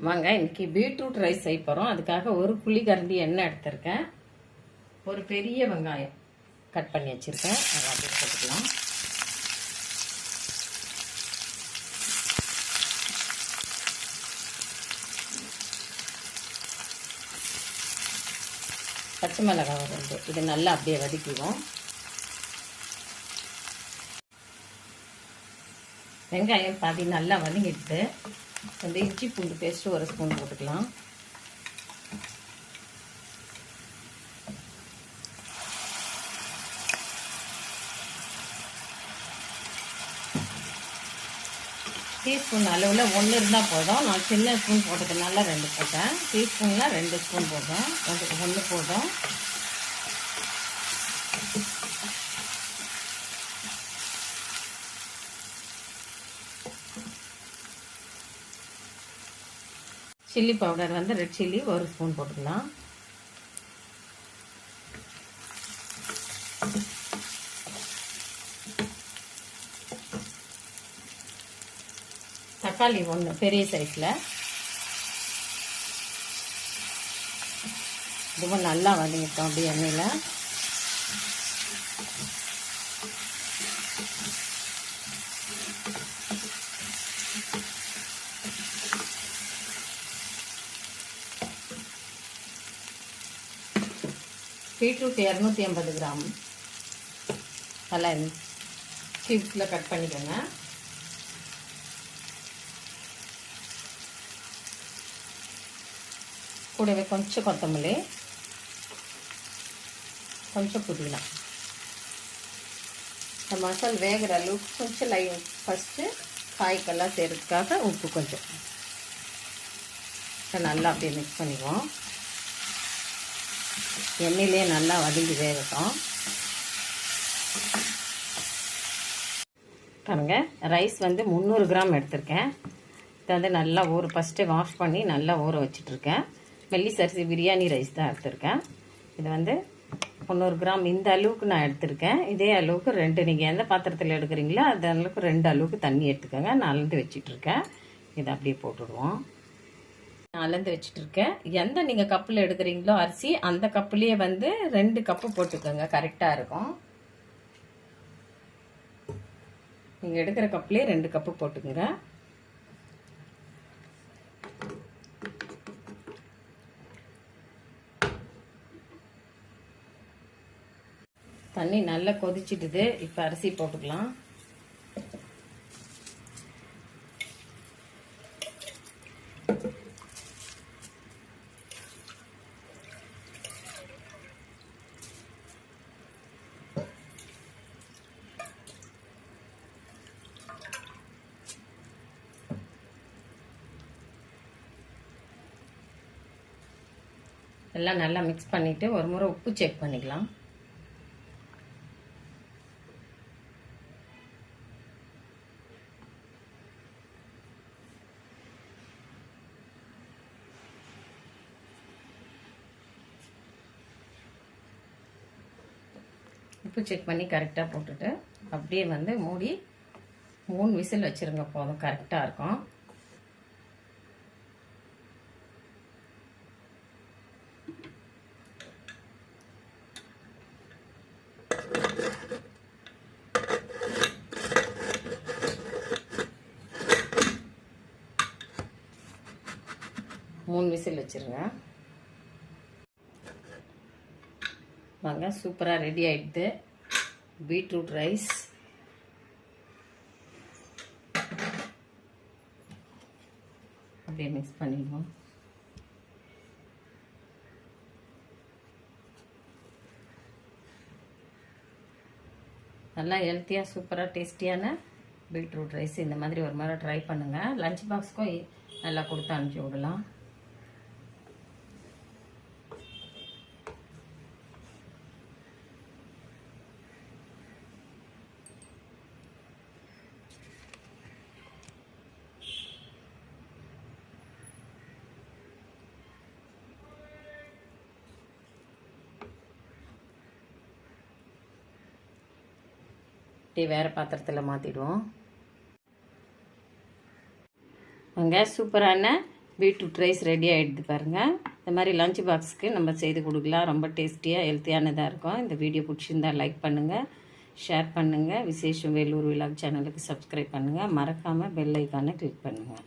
வாங்க இன்னைக்கு beetroot rice செய்ய போகிறோம். அதுக்காக ஒரு புளி கரண்டி எண்ணெய் எடுத்திருக்கேன். ஒரு பெரிய வெங்காயம் கட் பண்ணி வச்சுருக்கேன். அதை அப்படியே போட்டுக்கலாம். பச்சை மிளகாய் ரெண்டு, இது நல்லா அப்படியே வதக்கிடுவோம். வெங்காயம் பாதி நல்லா வதங்கிட்டு அந்த இஞ்சி பூண்டு பேஸ்ட்டு ஒரு ஸ்பூன் போட்டுக்கலாம். டீஸ்பூன் அளவில் ஒன்று இருந்தால் போதும். நான் சின்ன ஸ்பூன் போட்டதுனால 2 போட்டேன். டீஸ்பூனில் 2 ஸ்பூன் போதும். ஒன்று போதும். சில்லி பவுடர் வந்து ரெட் சில்லி ஒரு ஸ்பூன் போட்டுக்கலாம். தக்காளி ஒன்று பெரிய சைஸில், இதுவும் நல்லா வதங்கிட்டோம் அப்படி எண்ணெயில். பீட்ரூட் 250 கிராம் நல்லா கியூப்ஸில் கட் பண்ணிக்கோங்க. கூடவே கொஞ்சம் கொத்தமல்லி, கொஞ்சம் புதினா. இந்த மசால் வேகிற அளவுக்கு கொஞ்சம் ஃபஸ்ட்டு காய்க்கெல்லாம் செய்கிறதுக்காக உப்பு கொஞ்சம் நல்லா அப்படியே மிக்ஸ் பண்ணிக்குவோம். எண்ணெயிலே நல்லா வதங்கி வேகட்டும். பாருங்க, ரைஸ் வந்து 300 கிராம் எடுத்திருக்கேன். இதை வந்து நல்லா ஃபஸ்ட்டு வாஷ் பண்ணி நல்லா ஊற வச்சிட்ருக்கேன். மெல்லிஸ் அரிசி பிரியாணி ரைஸ் தான் எடுத்திருக்கேன். இது வந்து 300 கிராம் இந்த அளவுக்கு நான் எடுத்திருக்கேன். இதே அளவுக்கு 2, நீங்கள் எந்த பாத்திரத்தில் எடுக்கிறீங்களோ அந்த அளவுக்கு 2 அளவுக்கு தண்ணி எடுத்துக்கோங்க. நான் அளந்து வச்சிட்ருக்கேன். இதை அப்படியே போட்டுடுவோம். நான் அளந்து வச்சுட்ருக்கேன். எந்த நீங்கள் கப்பில் எடுக்கிறீங்களோ அரிசி அந்த கப்புலேயே வந்து 2 கப்பு போட்டுக்கோங்க, கரெக்டாக இருக்கும். நீங்கள் எடுக்கிற கப்புலேயே 2 கப்பு போட்டுக்கோங்க. தண்ணி நல்லா கொதிச்சிடுது. இப்போ அரிசி போட்டுக்கலாம். எல்லாம் நல்லா மிக்ஸ் பண்ணிவிட்டு ஒரு முறை உப்பு செக் பண்ணிக்கலாம். உப்பு செக் பண்ணி கரெக்டாக போட்டுட்டு அப்படியே வந்து மூடி 3 விசில் வச்சுருங்க, போதும், கரெக்டாக இருக்கும். மூணு விசில் வச்சுருங்க. வாங்க, சூப்பராக ரெடி ஆகிடுது பீட்ரூட் ரைஸ். அப்படியே மிக்ஸ் பண்ணிடுவோம். நல்லா ஹெல்த்தியாக சூப்பராக டேஸ்டியான பீட்ரூட் ரைஸ் இந்த மாதிரி ஒரு முறை ட்ரை பண்ணுங்கள். லஞ்ச் பாக்ஸ்க்கும் நல்லா கொடுத்து அனுப்பிச்சி விடலாம். வேறு பாத்திரத்தில் மாற்றிடுவோம். அங்கே சூப்பரான பீட்ரூட் ரைஸ் ரெடி ஆகிடுது பாருங்கள். இந்த மாதிரி லஞ்ச் பாக்ஸுக்கு நம்ம செய்து கொடுக்கலாம். ரொம்ப டேஸ்டியாக ஹெல்த்தியானதாக இருக்கும். இந்த வீடியோ பிடிச்சிருந்தால் லைக் பண்ணுங்கள், ஷேர் பண்ணுங்கள். விசேஷம் வேலூர் விலாக் சேனலுக்கு சப்ஸ்கிரைப் பண்ணுங்கள். மறக்காமல் பெல் ஐக்கானை கிளிக் பண்ணுங்கள்.